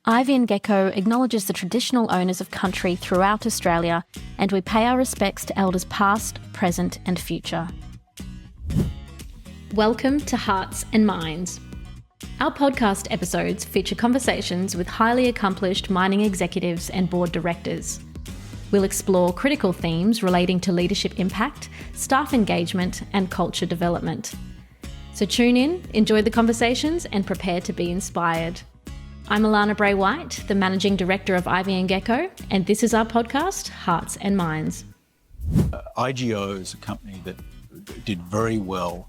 IGO acknowledges the traditional owners of country throughout Australia, and we pay our respects to elders past, present and future. Welcome to Hearts and Minds. Our podcast episodes feature conversations with highly accomplished mining executives and board directors. We'll explore critical themes relating to leadership impact, staff engagement and culture development. So tune in, enjoy the conversations and prepare to be inspired. I'm Alana Bray-White, the Managing Director of IGO, and this is our podcast, Hearts and Minds. IGO is a company that did very well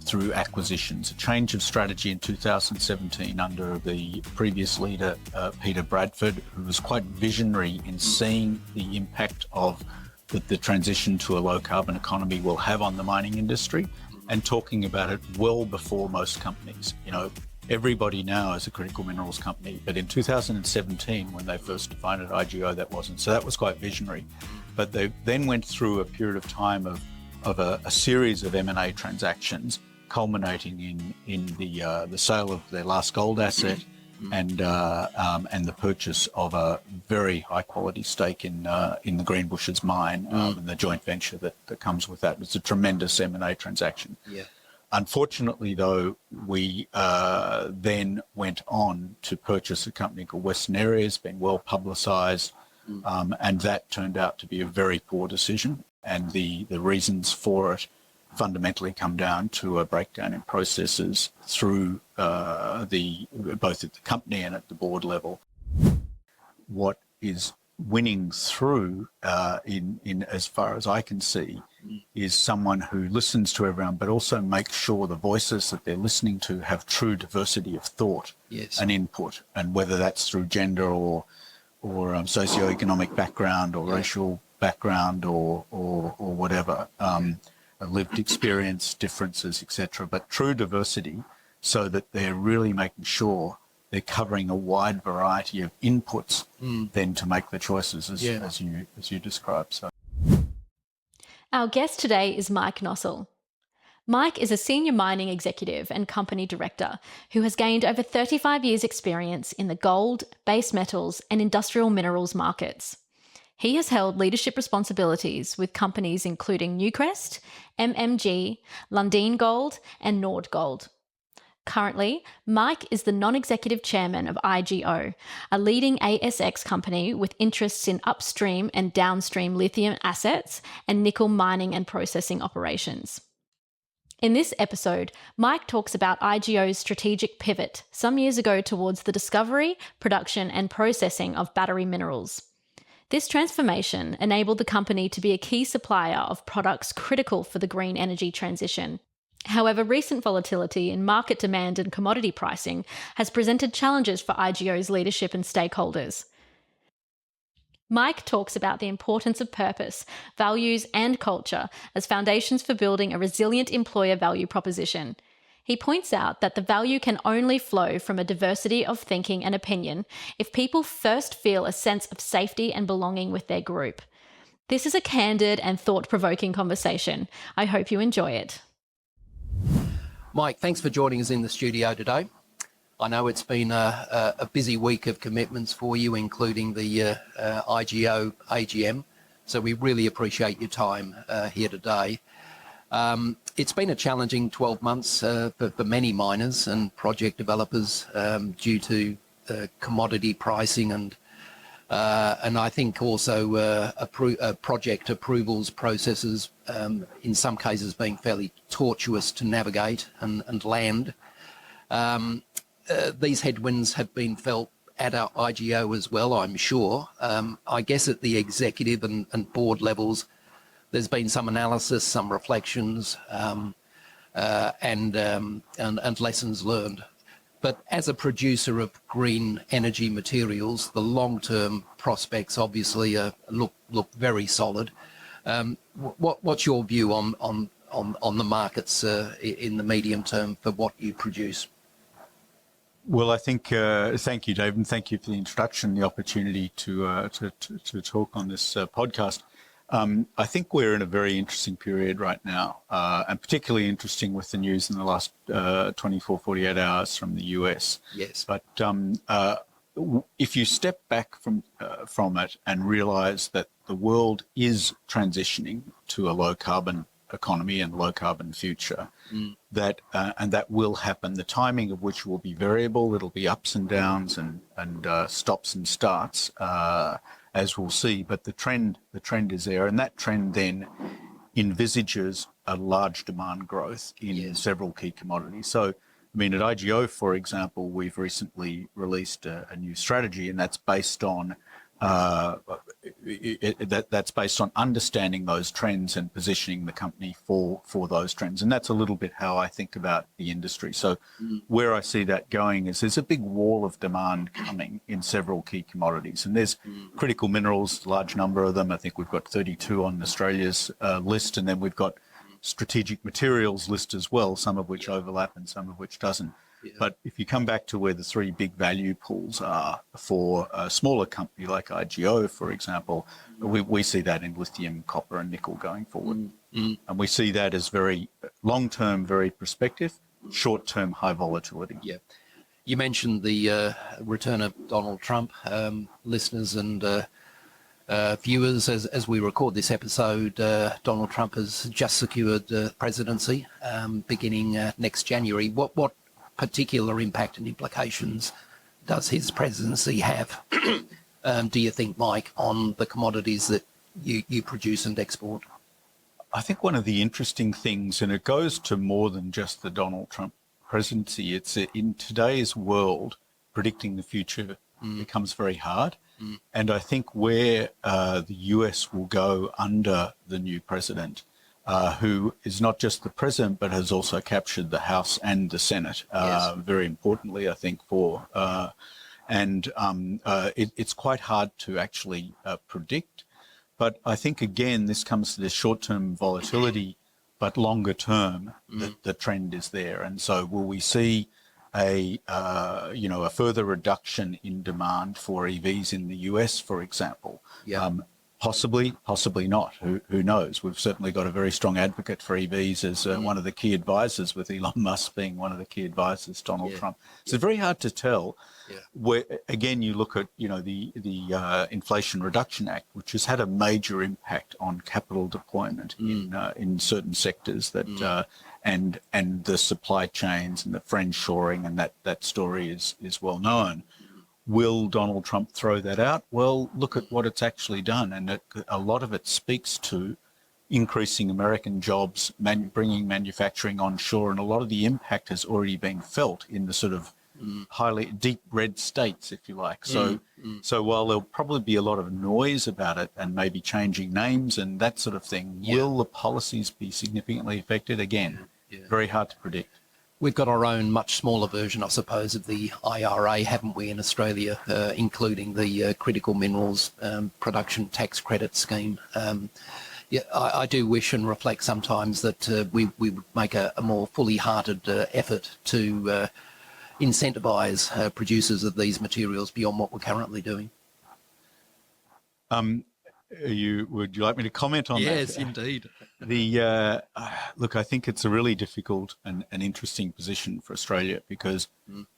through acquisitions. A change of strategy in 2017 under the previous leader, Peter Bradford, who was quite visionary in seeing the impact of the transition to a low-carbon economy will have on the mining industry, and talking about it well before most companies. You know, everybody now is a critical minerals company, but in 2017, when they first defined it, IGO, that wasn't. So that was quite visionary. But they then went through a period of time of a series of M&A transactions, culminating in the sale of their last gold asset and the purchase of a very high quality stake in the Greenbushes mine and the joint venture that comes with that. It's a tremendous M&A transaction. Yeah. Unfortunately, though, we then went on to purchase a company called Western Areas, been well publicised, and that turned out to be a very poor decision. And the reasons for it fundamentally come down to a breakdown in processes through both at the company and at the board level. What is winning through in as far as I can see is someone who listens to everyone, but also makes sure the voices that they're listening to have true diversity of thought and input, and whether that's through gender or socioeconomic background or racial background or whatever, lived experience differences, etc. But true diversity, so that they're really making sure they're covering a wide variety of inputs then to make the choices as you described. So, our guest today is Mike Nossal. Mike is a senior mining executive and company director who has gained over 35 years' experience in the gold, base metals and industrial minerals markets. He has held leadership responsibilities with companies including Newcrest, MMG, Lundin Gold and Nord Gold. Currently, Mike is the non-executive chairman of IGO, a leading ASX company with interests in upstream and downstream lithium assets and nickel mining and processing operations. In this episode, Mike talks about IGO's strategic pivot some years ago towards the discovery, production and processing of battery minerals. This transformation enabled the company to be a key supplier of products critical for the green energy transition. However, recent volatility in market demand and commodity pricing has presented challenges for IGO's leadership and stakeholders. Mike talks about the importance of purpose, values and culture as foundations for building a resilient employer value proposition. He points out that the value can only flow from a diversity of thinking and opinion if people first feel a sense of safety and belonging with their group. This is a candid and thought-provoking conversation. I hope you enjoy it. Mike, thanks for joining us in the studio today. I know it's been a busy week of commitments for you, including the IGO AGM, so we really appreciate your time here today. It's been a challenging 12 months for many miners and project developers due to commodity pricing and I think also project approvals processes, in some cases being fairly tortuous to navigate and land. These headwinds have been felt at our IGO as well, I'm sure. I guess at the executive and board levels, there's been some analysis, some reflections, and lessons learned. But as a producer of green energy materials, the long-term prospects obviously look very solid. What's your view on the markets in the medium term for what you produce? Well, I think thank you, Dave, and thank you for the introduction, the opportunity to talk on this podcast. I think we're in a very interesting period right now, and particularly interesting with the news in the last 24, 48 hours from the US. Yes. But if you step back from it and realise that the world is transitioning to a low carbon economy and low carbon future, that and that will happen. The timing of which will be variable. It'll be ups and downs and stops and starts, as we'll see. But the trend is there, and that trend then envisages a large demand growth in several key commodities. So, I mean, at IGO, for example, we've recently released a new strategy, and that's based on that's based on understanding those trends and positioning the company for those trends. And that's a little bit how I think about the industry. So where I see that going is there's a big wall of demand coming in several key commodities. And there's critical minerals, a large number of them. I think we've got 32 on Australia's list. And then we've got strategic materials list as well, some of which overlap and some of which doesn't. But if you come back to where the three big value pools are for a smaller company like IGO, for example, we see that in lithium, copper and nickel going forward. And we see that as very long-term, very prospective, short-term, high volatility. Yeah. You mentioned the return of Donald Trump. Listeners and viewers, as we record this episode, Donald Trump has just secured the presidency beginning next January. What particular impact and implications does his presidency have, do you think, Mike, on the commodities that you produce and export? I think one of the interesting things, and it goes to more than just the Donald Trump presidency, it's in today's world, predicting the future becomes very hard. And I think where the US will go under the new president, who is not just the president, but has also captured the House and the Senate, very importantly, I think, it's quite hard to actually predict. But I think, again, this comes to this short-term volatility, but longer term, the trend is there. And so will we see a further reduction in demand for EVs in the US, for example? Possibly, possibly not. Who knows? We've certainly got a very strong advocate for EVs as one of the key advisors, with Elon Musk being one of the key advisors, Donald Trump. So it's very hard to tell. Where again, you look at the Inflation Reduction Act, which has had a major impact on capital deployment in certain sectors that and the supply chains and the friendshoring, and that story is well known. Will Donald Trump throw that out? Well, look at what it's actually done. And a lot of it speaks to increasing American jobs, bringing manufacturing onshore. And a lot of the impact has already been felt in the sort of highly deep red states, if you like. So while there'll probably be a lot of noise about it and maybe changing names and that sort of thing, will the policies be significantly affected? Again, very hard to predict. We've got our own much smaller version, I suppose, of the IRA, haven't we, in Australia, including the critical minerals production tax credit scheme. I do wish and reflect sometimes that we would make a more fully hearted effort to incentivise producers of these materials beyond what we're currently doing. Would you like me to comment on that? Yes, indeed. Look, I think it's a really difficult and interesting position for Australia, because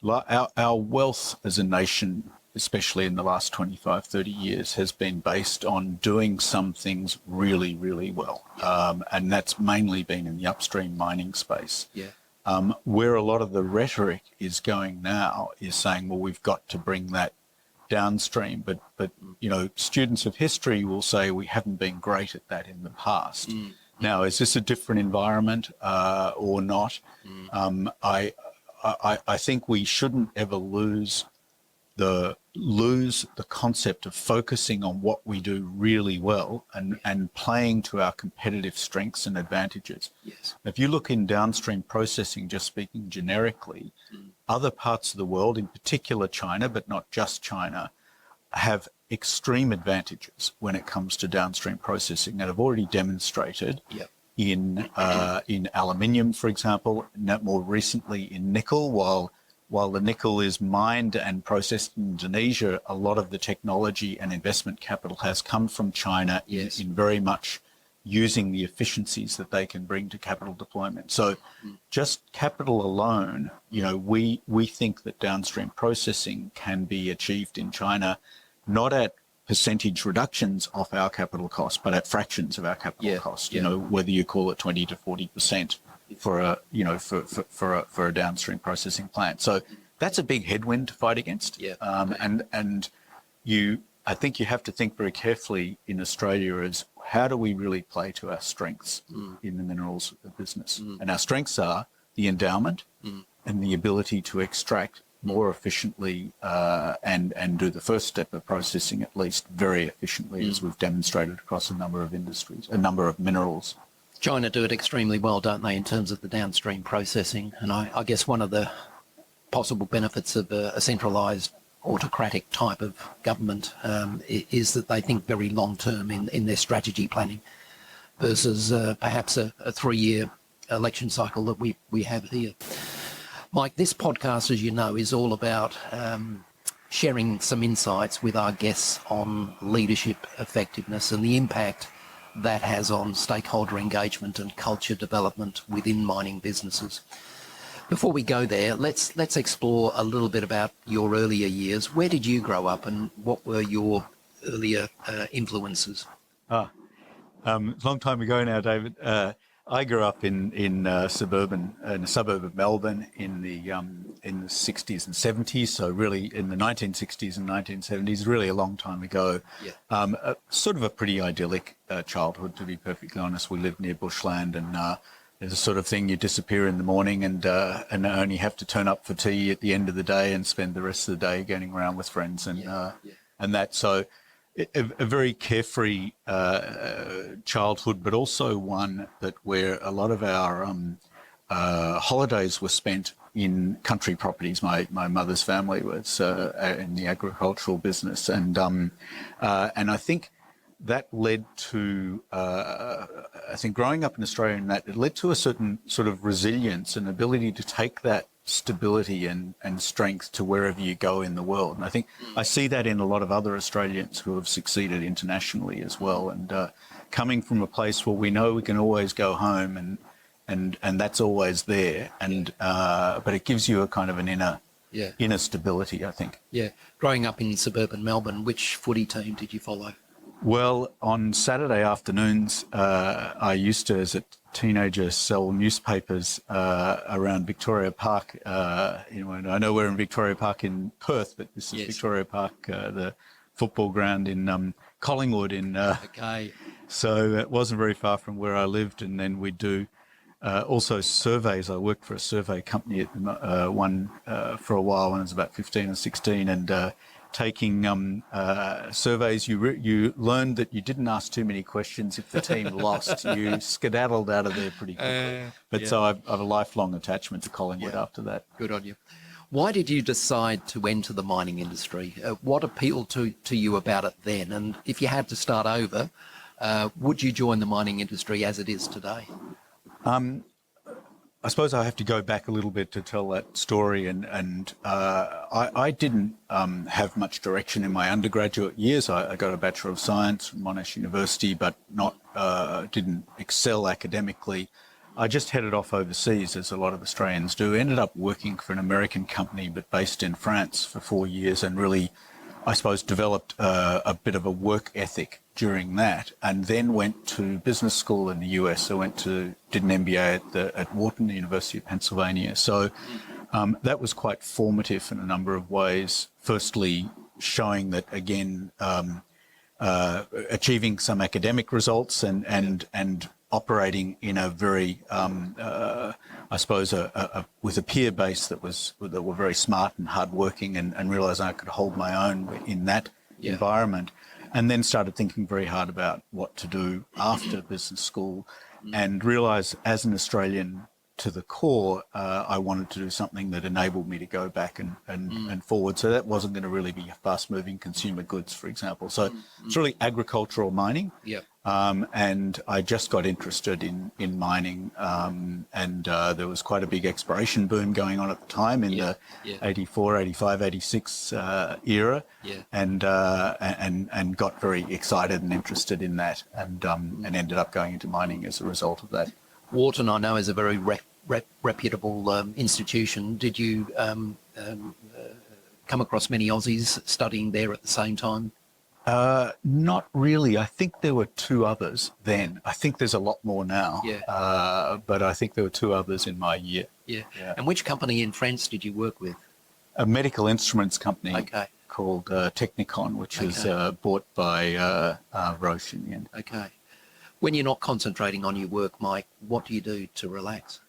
our wealth as a nation, especially in the last 25, 30 years, has been based on doing some things really, really well. And that's mainly been in the upstream mining space. Where a lot of the rhetoric is going now is saying, well, we've got to bring that downstream, but students of history will say we haven't been great at that in the past. Now, is this a different environment or not? I think we shouldn't ever lose the concept of focusing on what we do really well and playing to our competitive strengths and advantages. If you look in downstream processing, just speaking generically, other parts of the world, in particular China, but not just China, have extreme advantages when it comes to downstream processing, and have already demonstrated in aluminium, for example, more recently in nickel. While the nickel is mined and processed in Indonesia, a lot of the technology and investment capital has come from China in very much using the efficiencies that they can bring to capital deployment. So just capital alone, we think that downstream processing can be achieved in China, not at percentage reductions off our capital cost, but at fractions of our capital cost, whether you call it 20 to 40% for a downstream processing plant. So that's a big headwind to fight against. I think you have to think very carefully in Australia as how do we really play to our strengths in the minerals business? And our strengths are the endowment and the ability to extract more efficiently and do the first step of processing at least very efficiently, as we've demonstrated across a number of industries, a number of minerals. China do it extremely well, don't they, in terms of the downstream processing? And I guess one of the possible benefits of a centralised autocratic type of government is that they think very long term in their strategy planning versus perhaps a 3-year election cycle that we have here. Mike, this podcast, as you know, is all about sharing some insights with our guests on leadership effectiveness and the impact that has on stakeholder engagement and culture development within mining businesses. Before we go there, let's explore a little bit about your earlier years. Where did you grow up and what were your earlier influences? It's a long time ago now, David. I grew up in a suburb of Melbourne in the 60s and 70s. So really in the 1960s and 1970s, really a long time ago. Sort of a pretty idyllic childhood, to be perfectly honest. We lived near bushland and there's a sort of thing you disappear in the morning and only have to turn up for tea at the end of the day and spend the rest of the day getting around with friends and that. So a very carefree childhood, but also one that where a lot of our holidays were spent in country properties. My mother's family was in the agricultural business, and I think that led to, I think growing up in Australia and that, it led to a certain sort of resilience and ability to take that stability and strength to wherever you go in the world. And I think I see that in a lot of other Australians who have succeeded internationally as well. And coming from a place where we know we can always go home and that's always there. And but it gives you a kind of an inner stability, I think. Yeah. Growing up in suburban Melbourne, which footy team did you follow? Well, on Saturday afternoons, I used to, as a teenager, sell newspapers around Victoria Park. And I know we're in Victoria Park in Perth, but this is Victoria Park, the football ground in Collingwood. So it wasn't very far from where I lived. And then we'd do also surveys. I worked for a survey company at one for a while when I was about 15 or 16, and taking surveys, you learned that you didn't ask too many questions. If the team lost, you skedaddled out of there pretty quickly. So I've a lifelong attachment to Collingwood after that. Good on you. Why did you decide to enter the mining industry? What appealed to you about it then? And if you had to start over, would you join the mining industry as it is today? I suppose I have to go back a little bit to tell that story, and I didn't have much direction in my undergraduate years. I got a Bachelor of Science from Monash University, but didn't excel academically. I just headed off overseas, as a lot of Australians do. Ended up working for an American company, but based in France for 4 years, and really, I suppose, developed a bit of a work ethic during that, and then went to business school in the US. I did an MBA at Wharton, the University of Pennsylvania. So that was quite formative in a number of ways. Firstly, showing that, again, achieving some academic results and operating in a very, I suppose, with a peer base that were very smart and hardworking, and realising I could hold my own in that environment. And then started thinking very hard about what to do after business school, and realised as an Australian to the core, I wanted to do something that enabled me to go back and forward. So that wasn't going to really be fast-moving consumer goods, for example. So it's really agricultural mining. Yep. And I just got interested in mining, and there was quite a big exploration boom going on at the time in the 84, 85, 86 era, and got very excited and interested in that, and ended up going into mining as a result of that. Wharton, I know, is a very reputable institution. Did you come across many Aussies studying there at the same time? Not really. I think there were two others then. I think there's a lot more now. But I think there were two others in my year. Yeah. And which company in France did you work with? A medical instruments company called Technicon, which was bought by Roche in the end. Okay. When you're not concentrating on your work, Mike, what do you do to relax?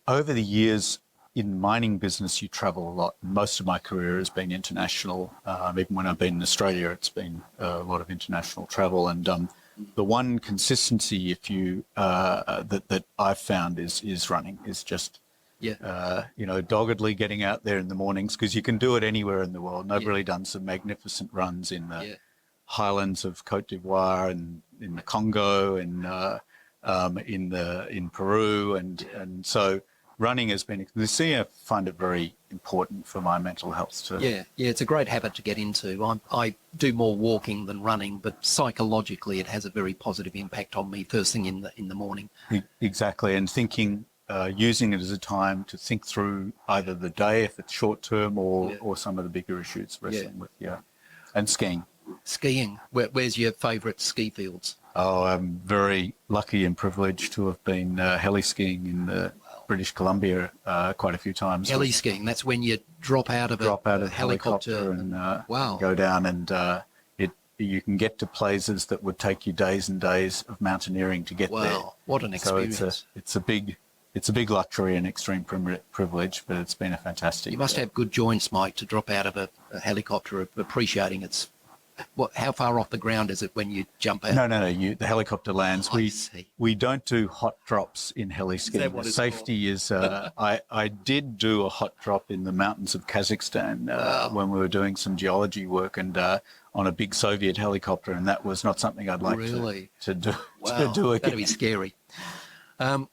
Over the years, in mining business, you travel a lot. Most of my career has been international. Even when I've been in Australia, it's been a lot of international travel. And the one consistency, if you that I've found is running. Is just doggedly getting out there in the mornings, because you can do it anywhere in the world. And I've really done some magnificent runs in the highlands of Cote d'Ivoire and in the Congo and in Peru, and so. Running has been, I find it very important for my mental health too. Yeah, it's a great habit to get into. I do more walking than running, but psychologically it has a very positive impact on me first thing in the morning. Exactly, and thinking, using it as a time to think through either the day, if it's short term, or some of the bigger issues wrestling with, and skiing. Skiing, where's your favourite ski fields? Oh, I'm very lucky and privileged to have been heli skiing in British Columbia quite a few times. Heli skiing, that's when you drop out of a helicopter and go down, and you can get to places that would take you days and days of mountaineering to get there. Wow, what an experience. So it's a big luxury and extreme privilege, but it's been a fantastic. You must have good joints, Mike, to drop out of a helicopter, appreciating its... how far off the ground is it when you jump out? No. The helicopter lands. We don't do hot drops in heli skiing. The safety is. I did do a hot drop in the mountains of Kazakhstan when we were doing some geology work, and on a big Soviet helicopter, and that was not something I'd like to do. Wow, to do again. That'd be scary.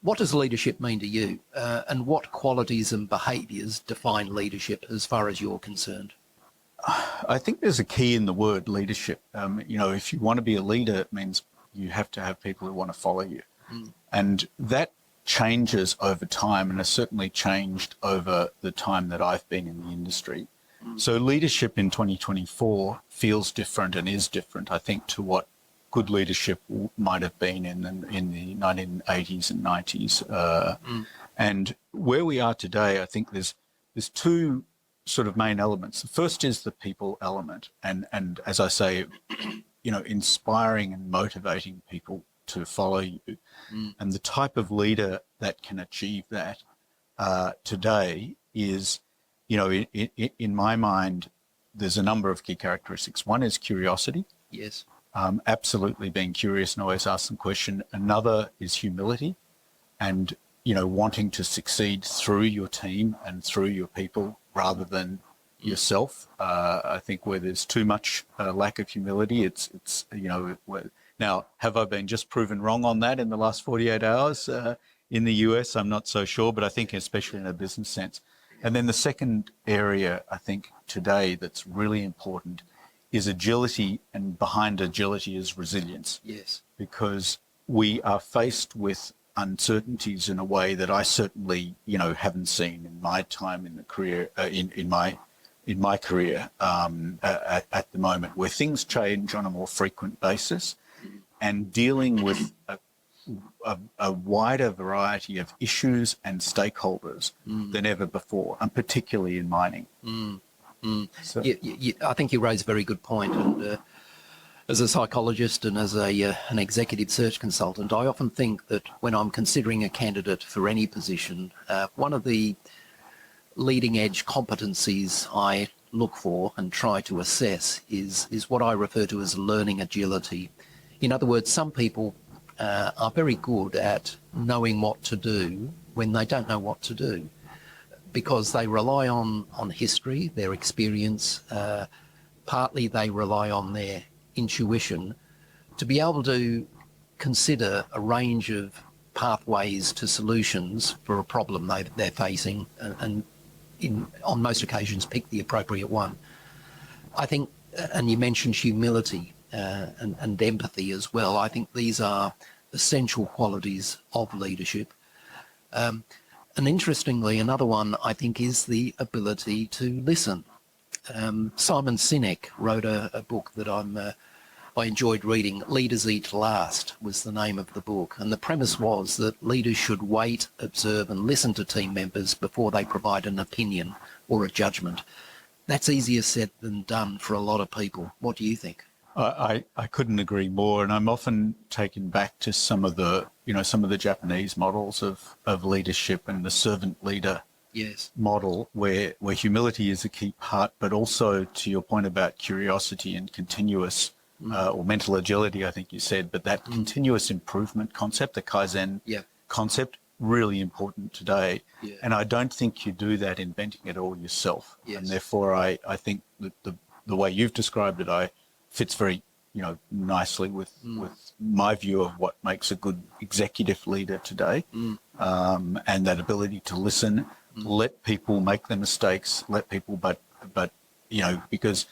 What does leadership mean to you, and what qualities and behaviours define leadership as far as you're concerned? I think there's a key in the word leadership. If you want to be a leader, it means you have to have people who want to follow you. And that changes over time, and has certainly changed over the time that I've been in the industry. So leadership in 2024 feels different and is different, I think, to what good leadership might have been in the 1980s and 90s. And where we are today, I think there's two sort of main elements. The first is the people element, and as I say, inspiring and motivating people to follow you. And the type of leader that can achieve that today is, in my mind, there's a number of key characteristics. One is curiosity. Yes. Absolutely being curious and always asking question. Another is humility, and wanting to succeed through your team and through your people rather than yourself. I think where there's too much lack of humility, it's now, have I been just proven wrong on that in the last 48 hours in the US? I'm not so sure, but I think especially in a business sense. And then the second area, I think, today that's really important is agility, and behind agility is resilience. Yes. Because we are faced with uncertainties in a way that I certainly, haven't seen in my time in the career, in my career at the moment, where things change on a more frequent basis, and dealing with a wider variety of issues and stakeholders than ever before, and particularly in mining. So, I think you raise a very good point, and as a psychologist and as an executive search consultant, I often think that when I'm considering a candidate for any position, one of the leading edge competencies I look for and try to assess is what I refer to as learning agility. In other words, some people are very good at knowing what to do when they don't know what to do, because they rely on history, their experience, partly they rely on their intuition to be able to consider a range of pathways to solutions for a problem they're facing, and on most occasions pick the appropriate one. I think, and you mentioned humility and empathy as well. I think these are essential qualities of leadership. And interestingly, another one I think is the ability to listen. Simon Sinek wrote a book that I enjoyed reading. Leaders Eat Last was the name of the book. And the premise was that leaders should wait, observe and listen to team members before they provide an opinion or a judgment. That's easier said than done for a lot of people. What do you think? I couldn't agree more, and I'm often taken back to some of the Japanese models of leadership and the servant leader model, where humility is a key part, but also to your point about curiosity and continuous or mental agility, I think you said, but that continuous improvement concept, the Kaizen concept, really important today. Yeah. And I don't think you do that inventing it all yourself. Yes. And therefore, I think that the way you've described it, fits very, nicely with my view of what makes a good executive leader today, and that ability to listen, let people make their mistakes, but because,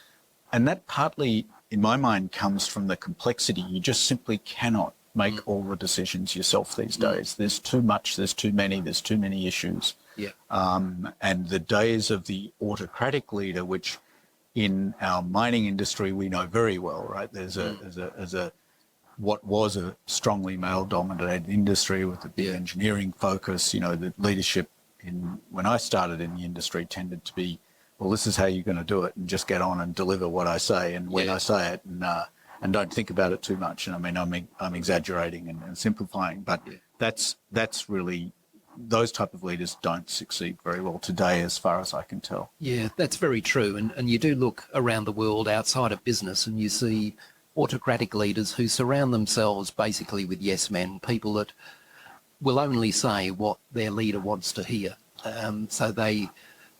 and that partly, in my mind, comes from the complexity. You just simply cannot make all the decisions yourself these days. There's too much, there's too many issues. Yeah. And the days of the autocratic leader, which in our mining industry we know very well, right? There's what was a strongly male-dominated industry with a big engineering focus. The leadership when I started in the industry tended to be, well, this is how you're going to do it, and just get on and deliver what I say and when I say it, and don't think about it too much. And I mean, I'm exaggerating and simplifying, but that's really, those type of leaders don't succeed very well today, as far as I can tell. Yeah, that's very true. And you do look around the world outside of business and you see autocratic leaders who surround themselves basically with yes men, people that will only say what their leader wants to hear. So they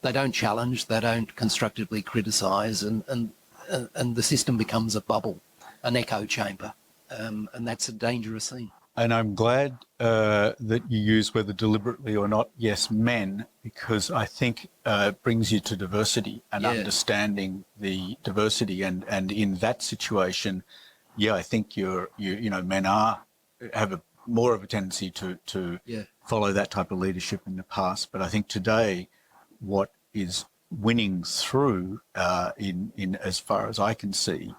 don't challenge, they don't constructively criticise, and the system becomes a bubble, an echo chamber, and that's a dangerous thing. And I'm glad that you use, whether deliberately or not, yes men, because I think it brings you to diversity and understanding the diversity. And in that situation, I think men have more of a tendency to follow that type of leadership in the past. But I think today, what is winning through in as far as I can see,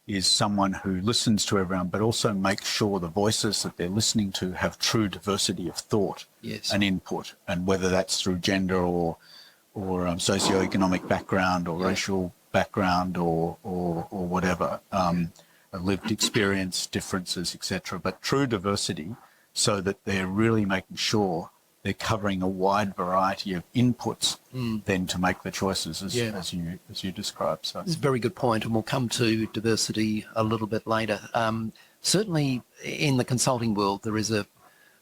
is someone who listens to everyone, but also makes sure the voices that they're listening to have true diversity of thought and input, and whether that's through gender or socioeconomic background or racial background or whatever, lived experience differences, etc. But true diversity, so that they're really making sure they're covering a wide variety of inputs then to make the choices as you described. So it's a very good point, and we'll come to diversity a little bit later. Certainly in the consulting world, there is a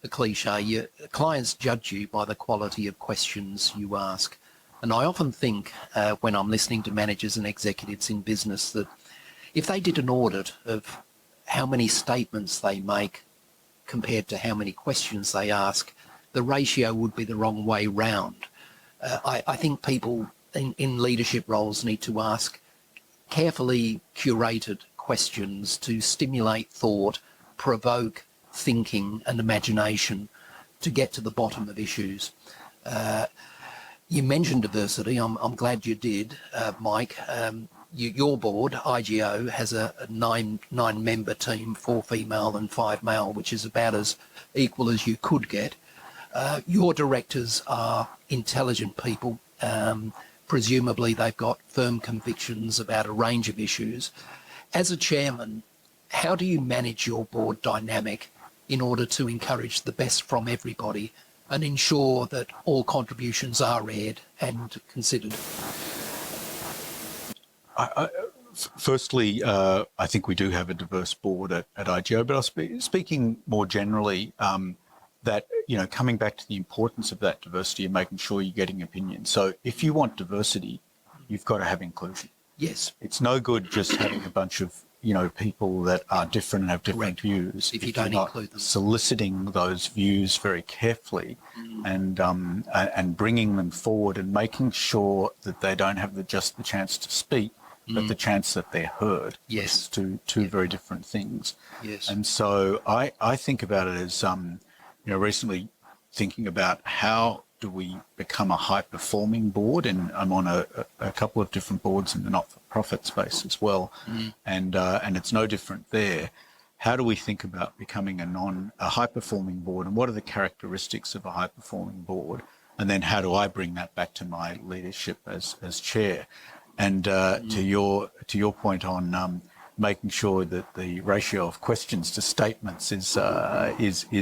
cliche. Clients judge you by the quality of questions you ask. And I often think when I'm listening to managers and executives in business that if they did an audit of how many statements they make compared to how many questions they ask, the ratio would be the wrong way round. I think people in leadership roles need to ask carefully curated questions to stimulate thought, provoke thinking and imagination to get to the bottom of issues. You mentioned diversity. I'm glad you did, Mike. Your board, IGO, has a nine-member team, 4 female and 5 male, which is about as equal as you could get. Your directors are intelligent people. Presumably they've got firm convictions about a range of issues. As a chairman, how do you manage your board dynamic in order to encourage the best from everybody and ensure that all contributions are read and considered? Firstly, I think we do have a diverse board at IGO, but speaking more generally, that, coming back to the importance of that diversity and making sure you're getting opinions. So if you want diversity, you've got to have inclusion. Yes. It's no good just having a bunch of, people that are different and have different views. If you don't include them. Soliciting those views very carefully and bringing them forward and making sure that they don't have just the chance to speak, but the chance that they're heard. Yes. Two very different things. Yes. And so I think about it as, recently thinking about how do we become a high-performing board, and I'm on a couple of different boards in the not-for-profit space as well, and it's no different there. How do we think about becoming a high-performing board, and what are the characteristics of a high-performing board? And then how do I bring that back to my leadership as chair? And to your point on making sure that the ratio of questions to statements is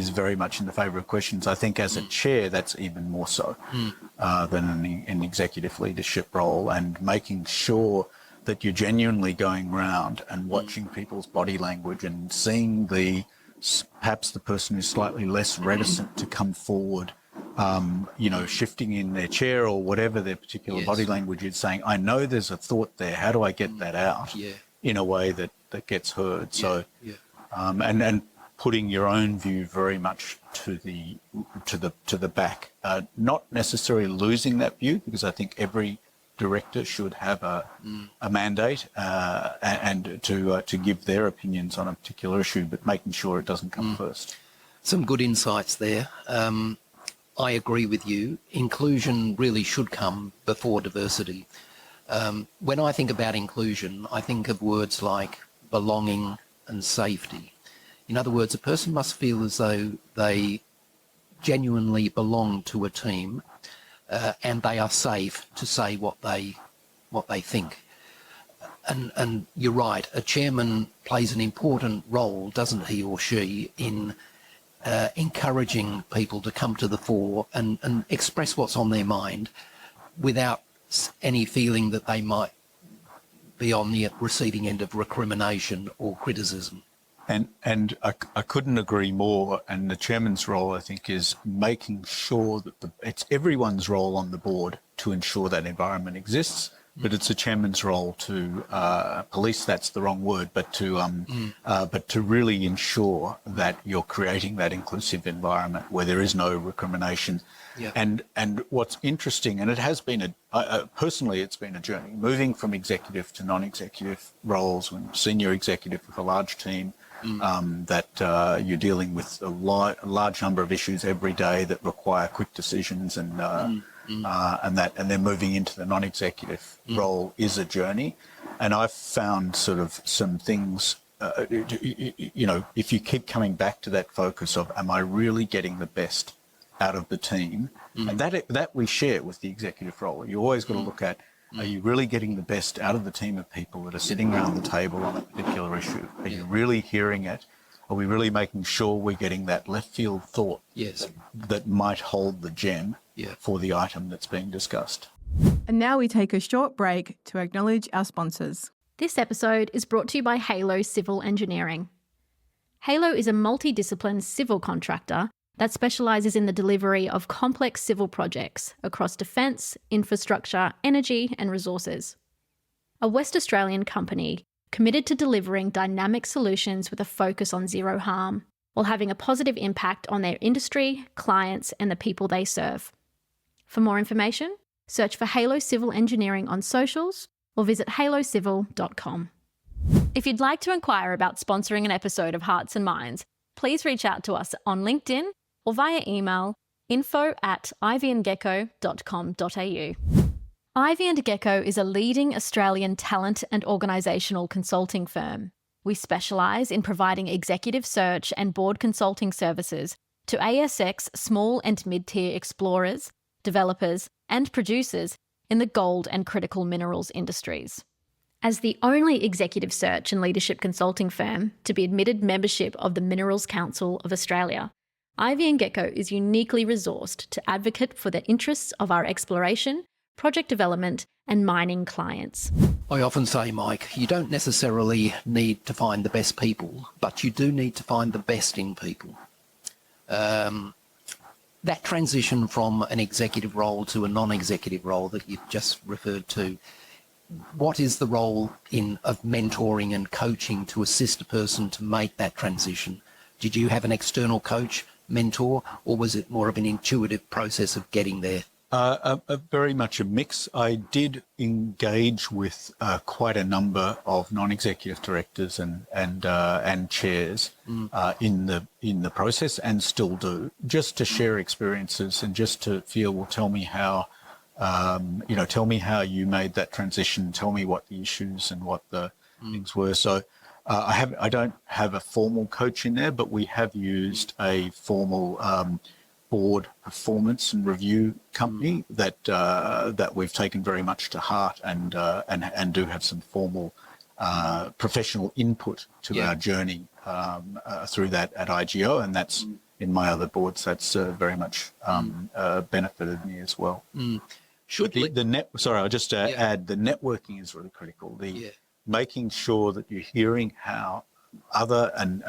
very much in the favour of questions. I think as a chair, that's even more so than an executive leadership role, and making sure that you're genuinely going round and watching people's body language and seeing perhaps the person who's slightly less reticent to come forward, shifting in their chair or whatever their particular body language is, saying, I know there's a thought there, how do I get that out? In a way that gets heard. So, and putting your own view very much to the back, not necessarily losing that view, because I think every director should have a mandate and to give their opinions on a particular issue, but making sure it doesn't come first. Some good insights there. I agree with you. Inclusion really should come before diversity. When I think about inclusion, I think of words like belonging and safety. In other words, a person must feel as though they genuinely belong to a team and they are safe to say what they think. And you're right, a chairman plays an important role, doesn't he or she, in encouraging people to come to the fore and express what's on their mind without any feeling that they might be on the receiving end of recrimination or criticism. And I couldn't agree more. And the chairman's role, I think, is making sure that it's everyone's role on the board to ensure that environment exists. But it's the chairman's role to police. That's the wrong word, but to really ensure that you're creating that inclusive environment where there is no recrimination. Yeah. And what's interesting, and it has been personally, it's been a journey moving from executive to non-executive roles, when senior executive with a large team. That you're dealing with a large number of issues every day that require quick decisions, and then moving into the non-executive role is a journey. And I've found sort of some things, if you keep coming back to that focus of, am I really getting the best out of the team? And that we share with the executive role. You always got to look at, are you really getting the best out of the team of people that are sitting around the table on a particular issue? Are you really hearing it? Are we really making sure we're getting that left field thought that might hold the gem for the item that's being discussed? And now we take a short break to acknowledge our sponsors. This episode is brought to you by Halo Civil Engineering. Halo is a multidiscipline civil contractor that specialises in the delivery of complex civil projects across defence, infrastructure, energy and resources. A West Australian company committed to delivering dynamic solutions with a focus on zero harm, while having a positive impact on their industry, clients and the people they serve. For more information, search for Halo Civil Engineering on socials or visit halocivil.com. If you'd like to inquire about sponsoring an episode of Hearts and Minds, please reach out to us on LinkedIn or via email info@ivyandgecko.com.au. Ivy & Gecko is a leading Australian talent and organisational consulting firm. We specialise in providing executive search and board consulting services to ASX small and mid-tier explorers, developers and producers in the gold and critical minerals industries. As the only executive search and leadership consulting firm to be admitted membership of the Minerals Council of Australia, Ivy & Gecko is uniquely resourced to advocate for the interests of our exploration, project development and mining clients. I often say, Mike, you don't necessarily need to find the best people, but you do need to find the best in people. That transition from an executive role to a non-executive role that you just referred to, what is the role of mentoring and coaching to assist a person to make that transition? Did you have an external coach, mentor, or was it more of an intuitive process of getting there? Very much a mix. I did engage with quite a number of non-executive directors and chairs in the process, and still do, just to share experiences and just to feel, well, tell me how you made that transition. Tell me what the issues and what the things were. So I don't have a formal coach in there, but we have used a formal board performance and review company that we've taken very much to heart, and do have some formal professional input to our journey through that at IGO, and that's in my other boards. That's very much benefited me as well. I'll just add, the networking is really critical. Making sure that you're hearing how other and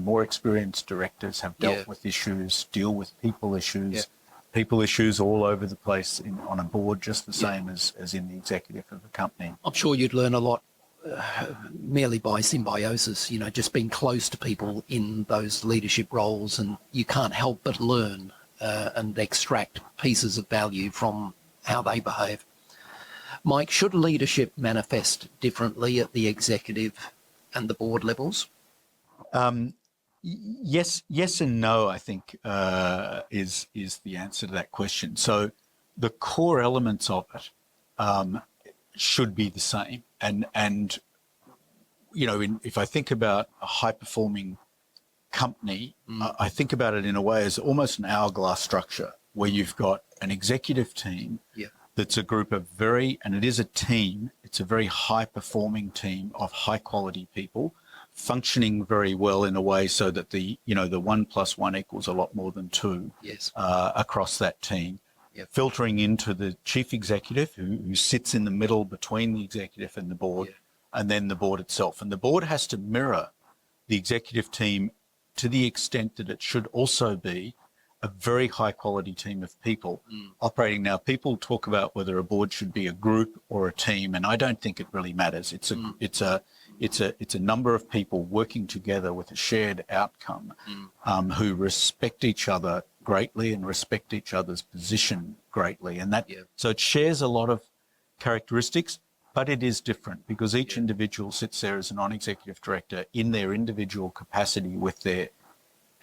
more experienced directors have dealt with issues, deal with people issues all over the place on a board, just the same as in the executive of a company. I'm sure you'd learn a lot merely by symbiosis, just being close to people in those leadership roles, and you can't help but learn and extract pieces of value from how they behave. Mike, should leadership manifest differently at the executive and the board levels? Yes and no, I think, is the answer to that question. So the core elements of it should be the same. And if I think about a high-performing company, I think about it in a way as almost an hourglass structure, where you've got an executive team that's a group of and it is a team, it's a very high-performing team of high-quality people functioning very well in a way so that the 1 + 1 equals a lot more than 2 across that team. Filtering into the chief executive who sits in the middle between the executive and the board, and then the board itself. And the board has to mirror the executive team to the extent that it should also be a very high quality team of people operating. Now, people talk about whether a board should be a group or a team, and I don't think it really matters. It's a number of people working together with a shared outcome, who respect each other greatly and respect each other's position greatly. And so it shares a lot of characteristics, but it is different because each individual sits there as a non-executive director in their individual capacity with their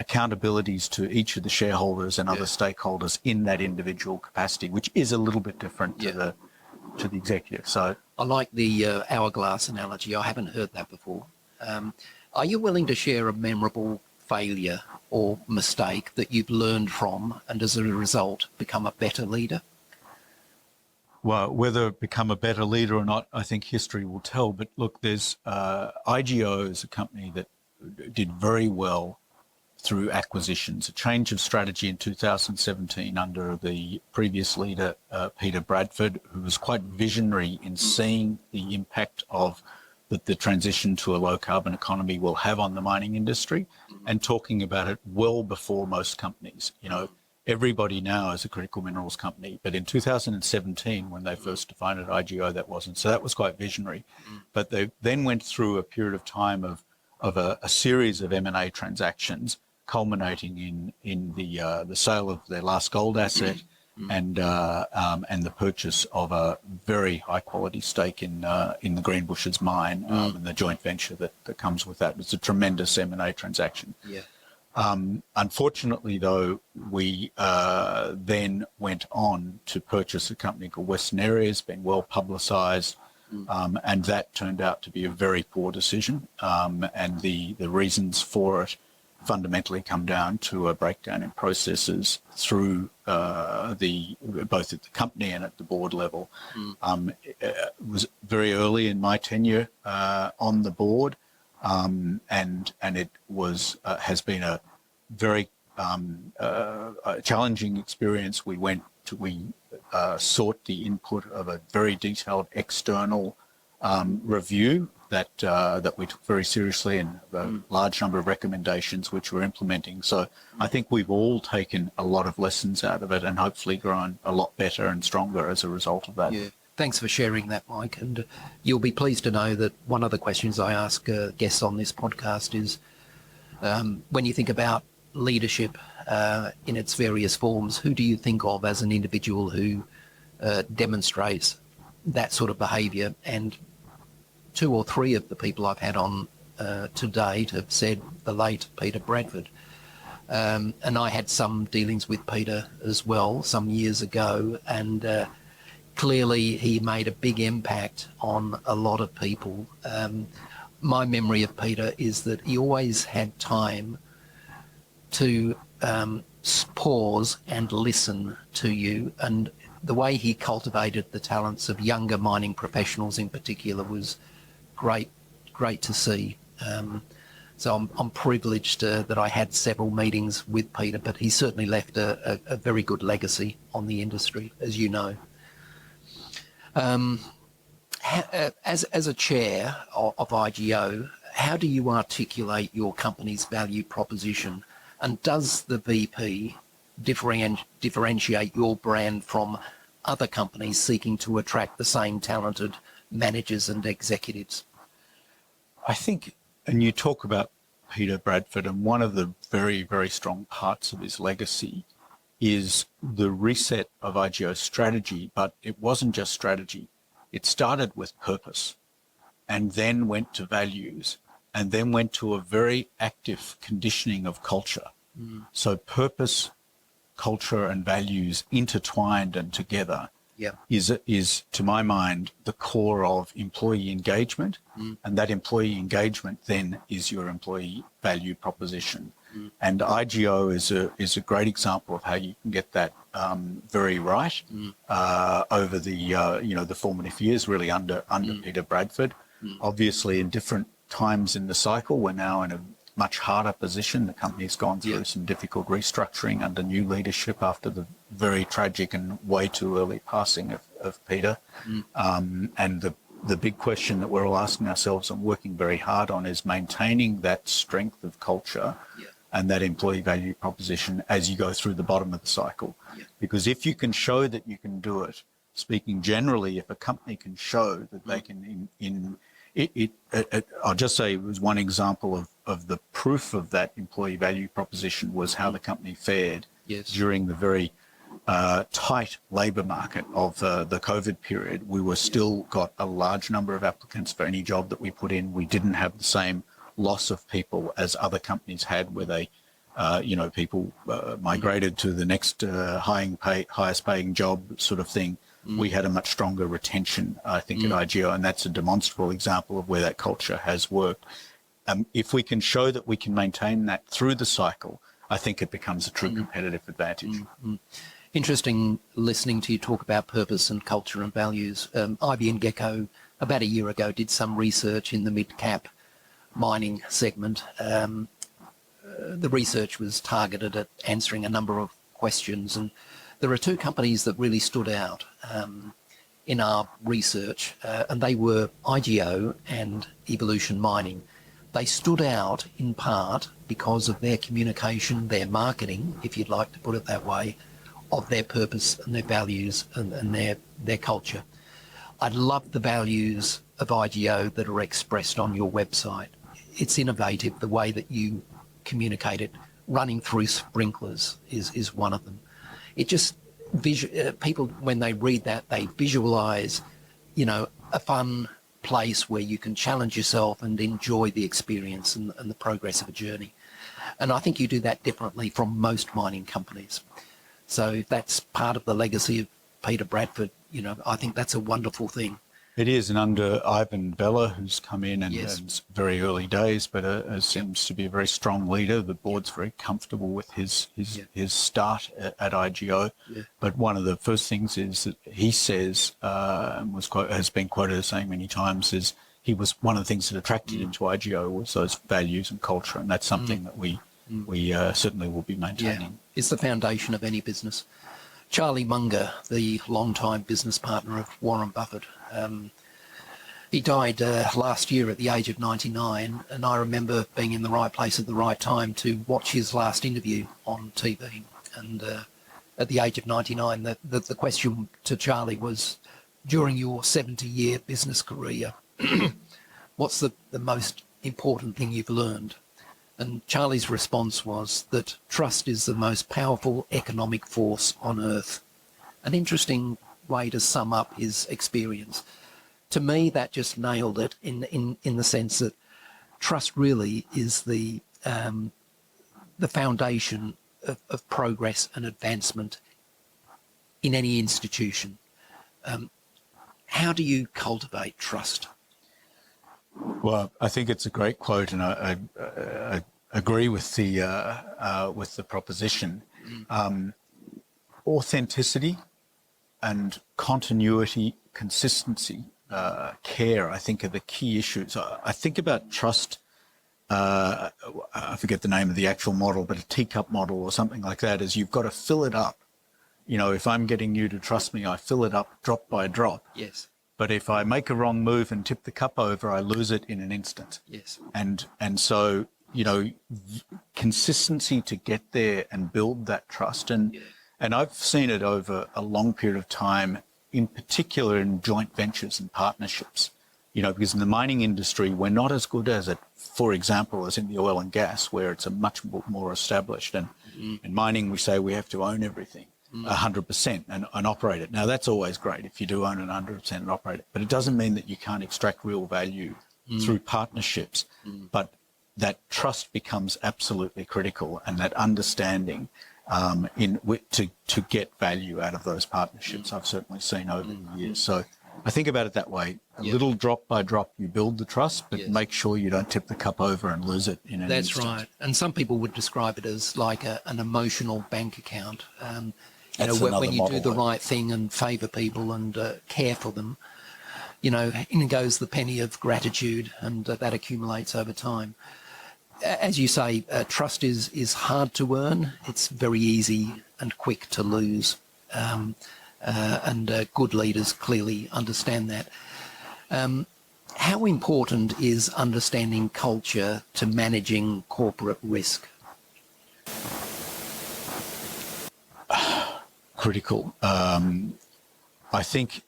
accountabilities to each of the shareholders and other stakeholders in that individual capacity, which is a little bit different to the executive. So I like the hourglass analogy. I haven't heard that before. Are you willing to share a memorable failure or mistake that you've learned from and as a result become a better leader? Well, whether become a better leader or not, I think history will tell. But look, there's IGO is a company that did very well through acquisitions, a change of strategy in 2017 under the previous leader, Peter Bradford, who was quite visionary in seeing the impact of the transition to a low-carbon economy will have on the mining industry, and talking about it well before most companies. Everybody now is a critical minerals company, but in 2017, when they first defined it, IGO, that wasn't. So that was quite visionary. But they then went through a period of time of a series of M&A transactions, culminating in the sale of their last gold asset and the purchase of a very high quality stake in the Greenbushes mine and the joint venture that comes with that. It's a tremendous M&A transaction. Unfortunately, though, we then went on to purchase a company called Western Areas, been well publicised, and that turned out to be a very poor decision. And the reasons for it fundamentally come down to a breakdown in processes through both at the company and at the board level. It was very early in my tenure on the board, and it was has been a very challenging experience. We sought the input of a very detailed external review that we took very seriously, and a large number of recommendations which we're implementing. So I think we've all taken a lot of lessons out of it and hopefully grown a lot better and stronger as a result of that. Yeah. Thanks for sharing that, Mike. And you'll be pleased to know that one of the questions I ask guests on this podcast is, when you think about leadership in its various forms, who do you think of as an individual who demonstrates that sort of behaviour? And 2 or 3 of the people I've had on to date have said the late Peter Bradford. And I had some dealings with Peter as well some years ago, and clearly he made a big impact on a lot of people. My memory of Peter is that he always had time to pause and listen to you, and the way he cultivated the talents of younger mining professionals in particular was great to see. So I'm privileged that I had several meetings with Peter, but he certainly left a very good legacy on the industry, as you know. As a chair of IGO, how do you articulate your company's value proposition, and does the VP differentiate your brand from other companies seeking to attract the same talented managers and executives? I think, and you talk about Peter Bradford, and one of the very, very strong parts of his legacy is the reset of IGO's strategy, but it wasn't just strategy. It started with purpose and then went to values and then went to a very active conditioning of culture. So purpose, culture and values intertwined and together is, to my mind, the core of employee engagement. And that employee engagement then is your employee value proposition. And IGO is a great example of how you can get that very right over the formative years, really under Peter Bradford. Obviously, in different times in the cycle, we're now in a much harder position. The company's gone through some difficult restructuring under new leadership after the very tragic and way too early passing of Peter. And the big question that we're all asking ourselves and working very hard on is maintaining that strength of culture and that employee value proposition as you go through the bottom of the cycle. Because if you can show that you can do it, speaking generally, if a company can show that they can I'll just say it was one example of the proof of that employee value proposition was how the company fared during the very tight labour market of the COVID period. We were still got a large number of applicants for any job that we put in. We didn't have the same loss of people as other companies had, where they, people migrated to the next highest paying job sort of thing. We had a much stronger retention, I think, at IGO, and that's a demonstrable example of where that culture has worked. If we can show that we can maintain that through the cycle, I think it becomes a true competitive advantage. Interesting listening to you talk about purpose and culture and values. IBM Gecko, about a year ago, did some research in the mid-cap mining segment. The research was targeted at answering a number of questions, and there are 2 companies that really stood out in our research, and they were IGO and Evolution Mining. They stood out in part because of their communication, their marketing, if you'd like to put it that way, of their purpose and their values and their culture. I love the values of IGO that are expressed on your website. It's innovative, the way that you communicate it. Running through sprinklers is one of them. It just, people, when they read that, they visualise, a fun place where you can challenge yourself and enjoy the experience and the progress of a journey. And I think you do that differently from most mining companies. So if that's part of the legacy of Peter Bradford, I think that's a wonderful thing. It is, and under Ivan Bella, who's come in and it's very early days, but seems to be a very strong leader. The board's very comfortable with his start at IGO. But one of the first things is that he says, has been quoted as saying many times, is he was one of the things that attracted him to IGO was those values and culture, and that's something that we certainly will be maintaining. Yeah. It's the foundation of any business. Charlie Munger, the longtime business partner of Warren Buffett, He died last year at the age of 99, and I remember being in the right place at the right time to watch his last interview on TV. And at the age of 99, the question to Charlie was, during your 70-year business career, what's the most important thing you've learned? And Charlie's response was that trust is the most powerful economic force on earth. An interesting way to sum up his experience. To me, that just nailed it in the sense that trust really is the foundation of progress and advancement in any institution. How do you cultivate trust? Well, I think it's a great quote, and I agree with the proposition. Authenticity and continuity, consistency, care, I think, are the key issues. I think about trust. I forget the name of the actual model, but a teacup model or something like that. Is you've got to fill it up. You know, if I'm getting you to trust me, I fill it up drop by drop. Yes. But if I make a wrong move and tip the cup over, I lose it in an instant. Yes. And so, you know, consistency to get there and build that trust. And I've seen it over a long period of time, in particular in joint ventures and partnerships. You know, because in the mining industry, we're not as good as it, for example, as in the oil and gas, where it's a much more established. And in mining, we say we have to own everything. 100% and operate it. Now, that's always great if you do own it 100% and operate it, but it doesn't mean that you can't extract real value through partnerships. But that trust becomes absolutely critical, and that understanding to get value out of those partnerships, I've certainly seen over the years. So I think about it that way. A little drop by drop, you build the trust, but make sure you don't tip the cup over and lose it in an instant. That's right. And some people would describe it as like an emotional bank account. That's when you model, do the right thing and favour people and care for them, you know, in goes the penny of gratitude, and that accumulates over time. As you say, trust is hard to earn. It's very easy and quick to lose. And good leaders clearly understand that. How important is understanding culture to managing corporate risk? Critical. I think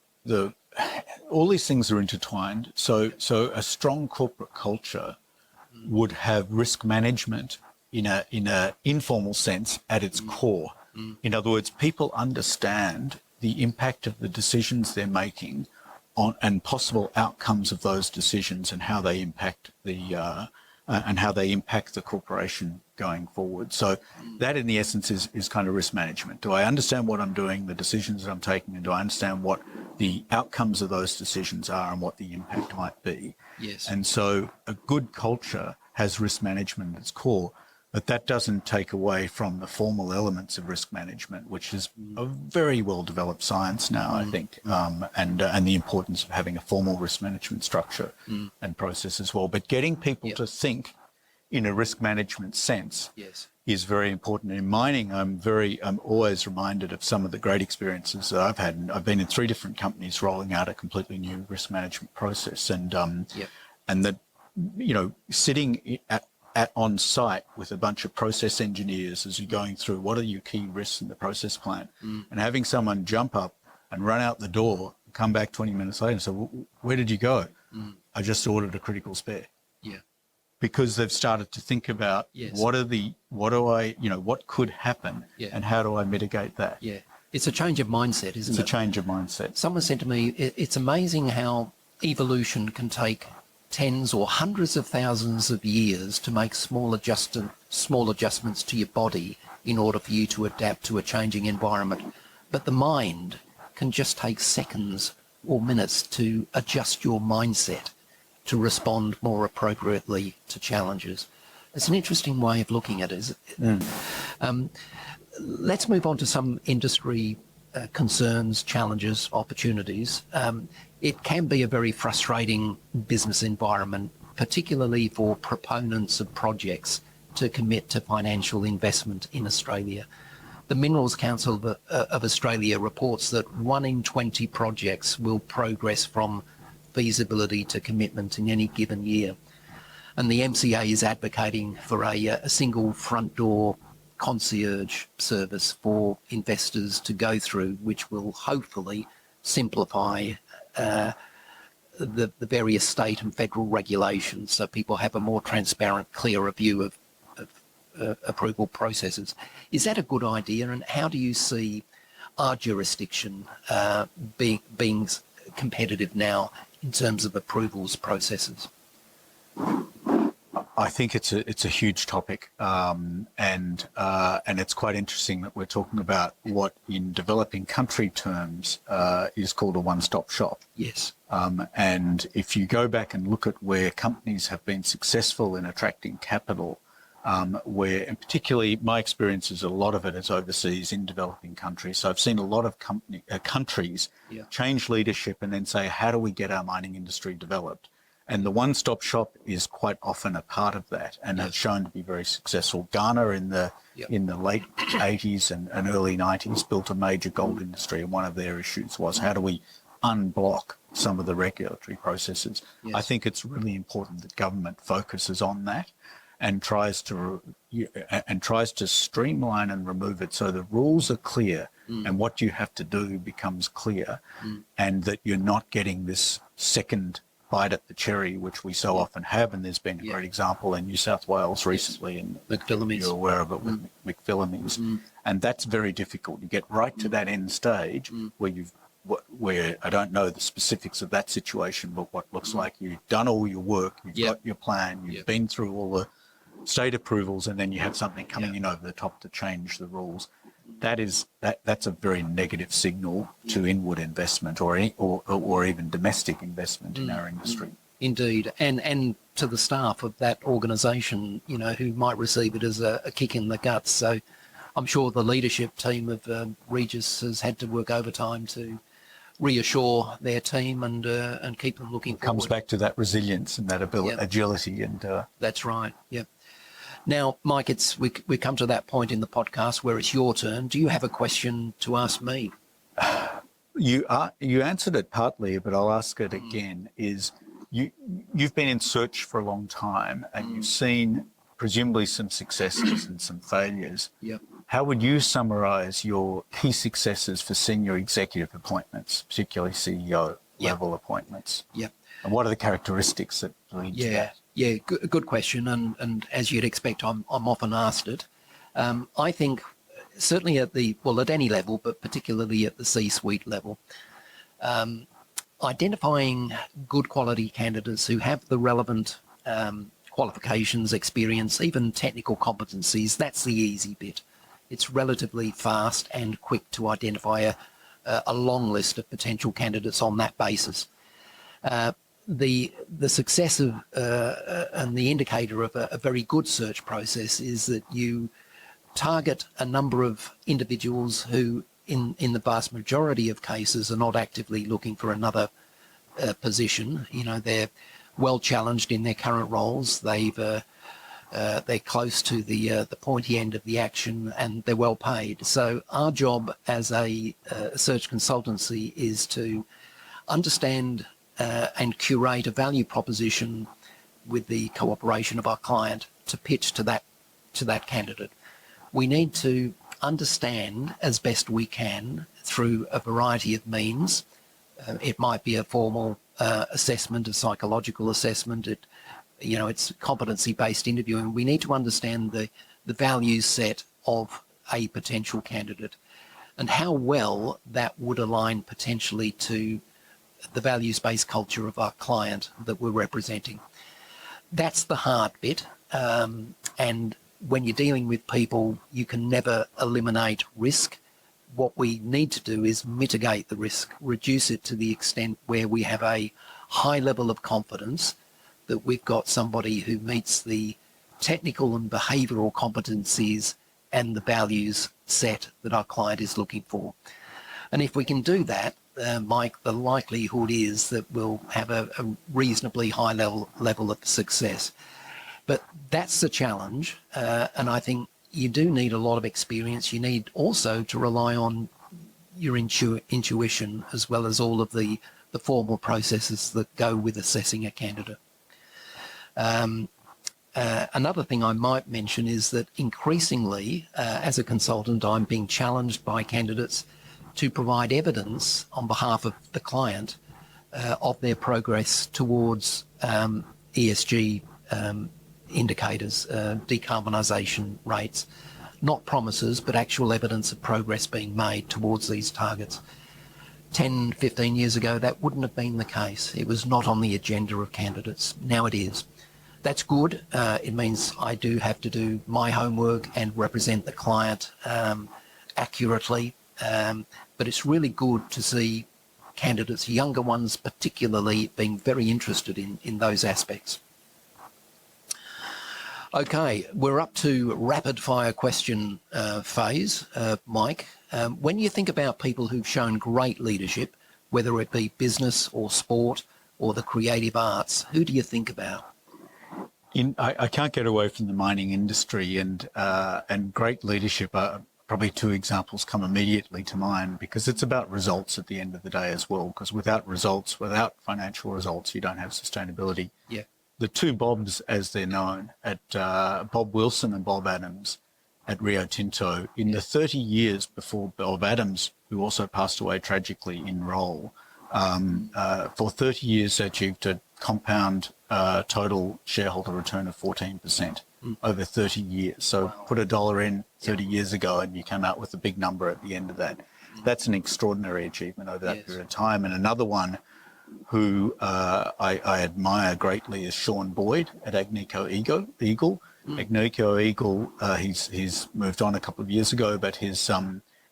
all these things are intertwined. So a strong corporate culture would have risk management in a informal sense at its core. In other words, people understand the impact of the decisions they're making on and possible outcomes of those decisions, and how they impact the corporation going forward. So that, in the essence, is kind of risk management. Do I understand what I'm doing, the decisions that I'm taking, and do I understand what the outcomes of those decisions are and what the impact might be? Yes. And so a good culture has risk management at its core, but that doesn't take away from the formal elements of risk management, which is a very well-developed science now, I think, and the importance of having a formal risk management structure and process as well. But getting people to think in a risk management sense is very important. In mining, I'm always reminded of some of the great experiences that I've had. And I've been in 3 different companies rolling out a completely new risk management process, and that, you know, sitting on site with a bunch of process engineers as you're going through what are your key risks in the process plant, and having someone jump up and run out the door, come back 20 minutes later and say, well, where did you go? I just ordered a critical spare. Because they've started to think about what could happen and how do I mitigate that? It's a change of mindset, isn't it? It's a change of mindset. Someone said to me, it's amazing how evolution can take tens or hundreds of thousands of years to make small adjustments to your body in order for you to adapt to a changing environment. But the mind can just take seconds or minutes to adjust your mindset to respond more appropriately to challenges. It's an interesting way of looking at it, isn't it? Let's move on to some industry concerns, challenges, opportunities. It can be a very frustrating business environment, particularly for proponents of projects to commit to financial investment in Australia. The Minerals Council of Australia reports that 1 in 20 projects will progress from feasibility to commitment in any given year. And the MCA is advocating for a single front door concierge service for investors to go through, which will hopefully simplify the various state and federal regulations so people have a more transparent, clearer view of approval processes. Is that a good idea? And how do you see our jurisdiction being competitive now in terms of approvals processes? I think it's a huge topic, and it's quite interesting that we're talking about what in developing country terms is called a one-stop shop. Yes. And if you go back and look at where companies have been successful in attracting capital, where, and particularly my experience is a lot of it is overseas in developing countries. So I've seen a lot of countries change leadership and then say, how do we get our mining industry developed? And the one-stop shop is quite often a part of that, and it's shown to be very successful. Ghana in the late 80s and early 90s built a major gold industry, and one of their issues was how do we unblock some of the regulatory processes. Yes. I think it's really important that government focuses on that and tries to streamline and remove it so the rules are clear and what you have to do becomes clear, and that you're not getting this second bite at the cherry, which we so often have. And there's been a great example in New South Wales recently, and you're aware of it with McPhillamys. And that's very difficult. You get right to that end stage where I don't know the specifics of that situation, but what looks like you've done all your work, you've got your plan, you've been through all the state approvals, and then you have something coming in over the top to change the rules. That's a very negative signal to inward investment or even domestic investment in our industry. Indeed, and to the staff of that organisation, who might receive it as a kick in the guts. So I'm sure the leadership team of Regis has had to work overtime to reassure their team and keep them looking forward. Comes back to that resilience and that agility. And that's right. Yep. Now, Mike, we come to that point in the podcast where it's your turn. Do you have a question to ask me? You answered it partly, but I'll ask it again. You've been in search for a long time, and you've seen presumably some successes and some failures. Yep. How would you summarise your key successes for senior executive appointments, particularly CEO level appointments? Yep. And what are the characteristics that lead to that? Yeah, good question, and as you'd expect, I'm often asked it. I think certainly at any level, but particularly at the C-suite level, identifying good quality candidates who have the relevant qualifications, experience, even technical competencies, that's the easy bit. It's relatively fast and quick to identify a long list of potential candidates on that basis. The success of and the indicator of a very good search process is that you target a number of individuals who, in the vast majority of cases, are not actively looking for another position. They're well challenged in their current roles. They're close to the pointy end of the action, and they're well paid. So our job as a search consultancy is to understand and curate a value proposition with the cooperation of our client to pitch to that candidate. We need to understand as best we can through a variety of means. It might be a formal assessment, a psychological assessment. It's competency-based interviewing. We need to understand the value set of a potential candidate and how well that would align potentially to the values-based culture of our client that we're representing. That's the hard bit. And when you're dealing with people, you can never eliminate risk. What we need to do is mitigate the risk, reduce it to the extent where we have a high level of confidence that we've got somebody who meets the technical and behavioural competencies and the values set that our client is looking for. And if we can do that, Mike, the likelihood is that we'll have a reasonably high level of success. But that's the challenge, and I think you do need a lot of experience. You need also to rely on your intuition as well as all of the the formal processes that go with assessing a candidate. Another thing I might mention is that increasingly, as a consultant, I'm being challenged by candidates to provide evidence on behalf of the client of their progress towards ESG indicators, decarbonisation rates, not promises, but actual evidence of progress being made towards these targets. 10, 15 years ago, that wouldn't have been the case. It was not on the agenda of candidates. Now it is. That's good. It means I do have to do my homework and represent the client accurately. But it's really good to see candidates, younger ones particularly, being very interested in those aspects. Okay, we're up to rapid fire question phase, Mike. When you think about people who've shown great leadership, whether it be business or sport or the creative arts, who do you think about? I can't get away from the mining industry, and great leadership. Probably two examples come immediately to mind, because it's about results at the end of the day as well. Because without results, without financial results, you don't have sustainability. Yeah. The two Bobs, as they're known, at Bob Wilson and Bob Adams at Rio Tinto, in the 30 years before Bob Adams, who also passed away tragically in Roll, for 30 years they achieved a compound total shareholder return of 14% over 30 years. So put $1 in 30 years ago and you come out with a big number at the end of that. That's an extraordinary achievement over that period of time. And another one who I admire greatly is Sean Boyd at Agnico Eagle. Agnico Eagle, he's moved on a couple of years ago, but his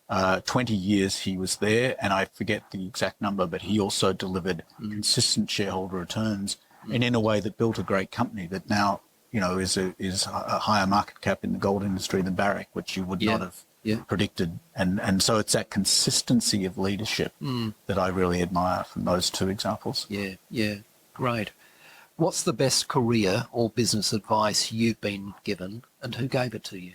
20 years he was there, and I forget the exact number, but he also delivered consistent shareholder returns, and in a way that built a great company that now, you know, is a higher market cap in the gold industry than Barrick, which you would not have predicted. And so it's that consistency of leadership that I really admire from those two examples. Yeah, great. What's the best career or business advice you've been given, and who gave it to you?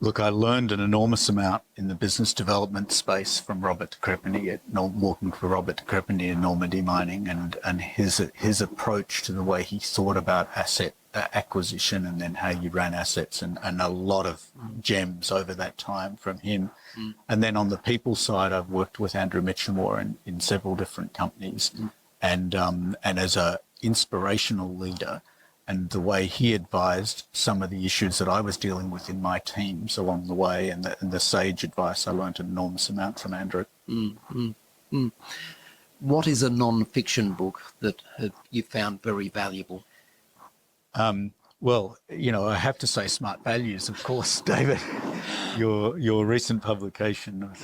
Look, I learned an enormous amount in the business development space from Robert de Crepigny, working for Robert de Crepigny in Normandy Mining, and his approach to the way he thought about asset acquisition and then how you ran assets, and a lot of gems over that time from him. And then on the people side, I've worked with Andrew Mitchamore in several different companies, and as a inspirational leader, and the way he advised some of the issues that I was dealing with in my teams along the way, and the sage advice, I learned an enormous amount from Andrew. What is a non-fiction book that you found very valuable? Well, you know, I have to say Smart Values, of course, David. Your recent publication of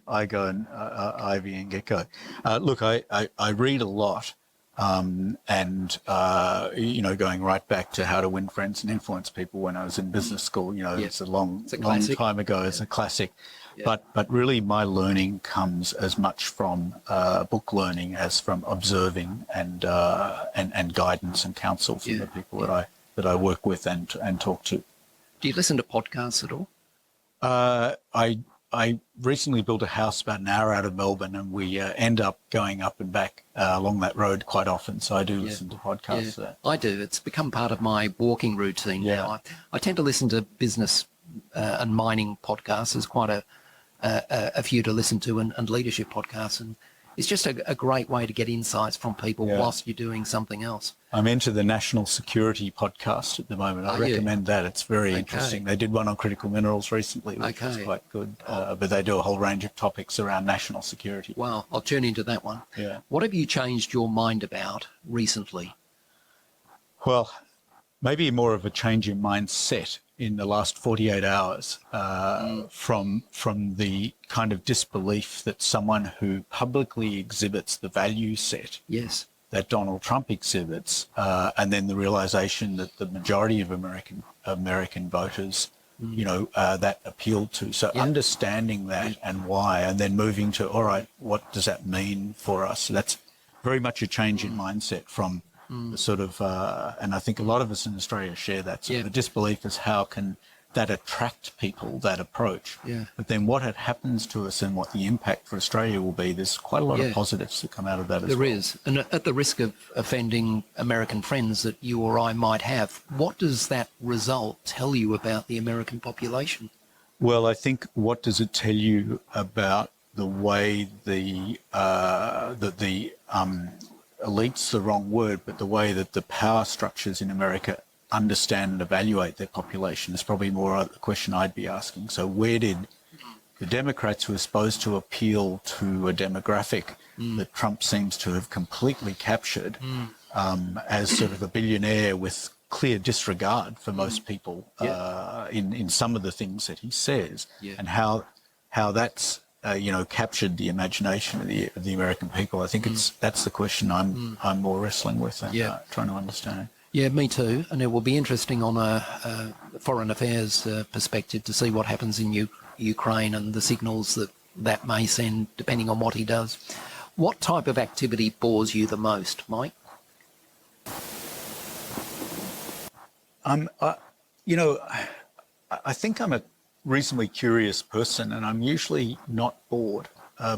IGO and Ivy and Gecko. Look, I read a lot. You know, going right back to How to Win Friends and Influence People when I was in business school, you know, it's a long time ago. It's a classic. But really my learning comes as much from book learning as from observing and guidance and counsel from the people that I work with and talk to. Do you listen to podcasts at all? I recently built a house about an hour out of Melbourne, and we end up going up and back along that road quite often. So I do listen to podcasts there. I do. It's become part of my walking routine now. I tend to listen to business and mining podcasts. There's quite a few to listen to, and leadership podcasts. And it's just a great way to get insights from people whilst you're doing something else. I'm into the National Security podcast at the moment. I recommend that. It's very interesting. They did one on critical minerals recently, which was quite good. But they do a whole range of topics around national security. Wow, I'll tune into that one. Yeah. What have you changed your mind about recently? Well, maybe more of a change in mindset in the last 48 hours from the kind of disbelief that someone who publicly exhibits the value set that Donald Trump exhibits, and then the realization that the majority of American voters, you know, that appealed to. So understanding that and why, and then moving to, all right, what does that mean for us? So that's very much a change in mindset from the sort of, and I think a lot of us in Australia share that sort of the disbelief is how can that attract people, that approach. Yeah. But then what it happens to us and what the impact for Australia will be, there's quite a lot of positives that come out of that as well. There is. And at the risk of offending American friends that you or I might have, what does that result tell you about the American population? Well, I think what does it tell you about the way elite's the wrong word, but the way that the power structures in America understand and evaluate their population is probably more the question I'd be asking. So where did the Democrats, who are supposed to appeal to a demographic that Trump seems to have completely captured as sort of a billionaire with clear disregard for most people in some of the things that he says, and how that's captured the imagination of the American people. I think that's the question I'm more wrestling with and trying to understand. Yeah, me too. And it will be interesting on a foreign affairs perspective to see what happens in Ukraine and the signals that may send, depending on what he does. What type of activity bores you the most, Mike? I think I'm a reasonably curious person, and I'm usually not bored.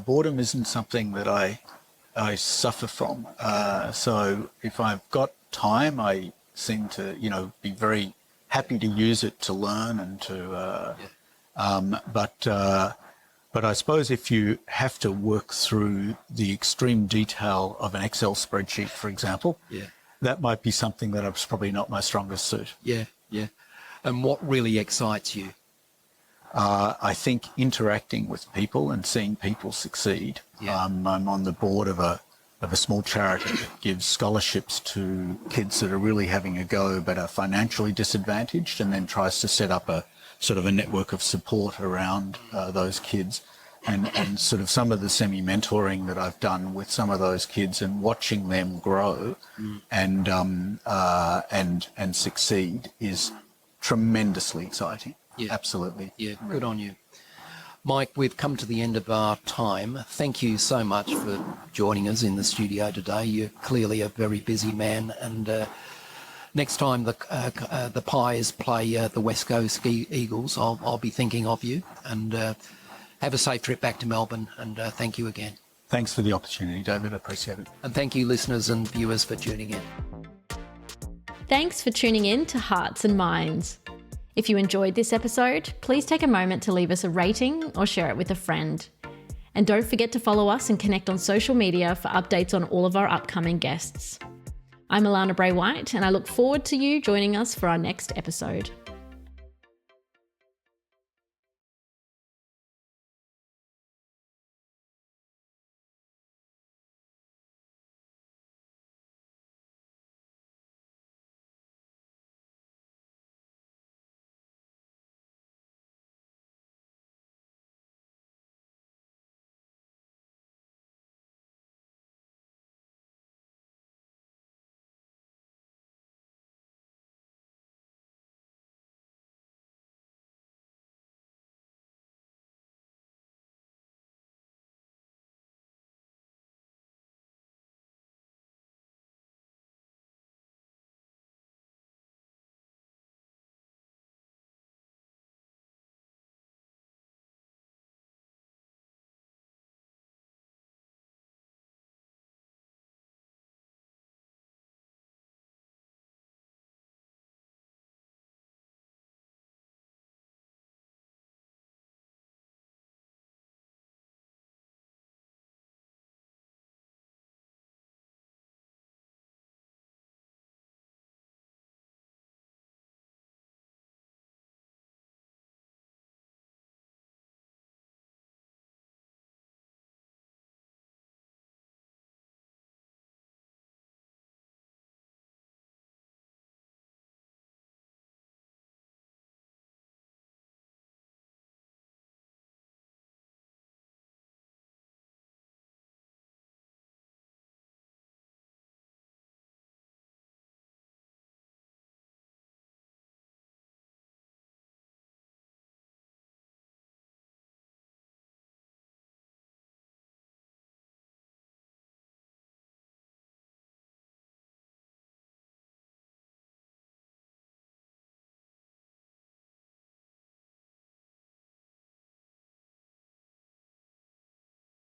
Boredom isn't something that I suffer from. So if I've got time, I seem to, be very happy to use it to learn and to. But I suppose if you have to work through the extreme detail of an Excel spreadsheet, for example, that might be something that is probably not my strongest suit. Yeah. And what really excites you? I think interacting with people and seeing people succeed. I'm on the board of a small charity that gives scholarships to kids that are really having a go but are financially disadvantaged, and then tries to set up a sort of a network of support around those kids. And sort of some of the semi-mentoring that I've done with some of those kids and watching them grow and succeed is tremendously exciting. Yeah. Absolutely. Yeah, good on you. Mike, we've come to the end of our time. Thank you so much for joining us in the studio today. You're clearly a very busy man, and next time the Pies play the West Coast Eagles, I'll be thinking of you. And have a safe trip back to Melbourne, and thank you again. Thanks for the opportunity, David. I appreciate it. And thank you, listeners and viewers, for tuning in. Thanks for tuning in to Hearts and Minds. If you enjoyed this episode, please take a moment to leave us a rating or share it with a friend. And don't forget to follow us and connect on social media for updates on all of our upcoming guests. I'm Alana Bray-White, and I look forward to you joining us for our next episode.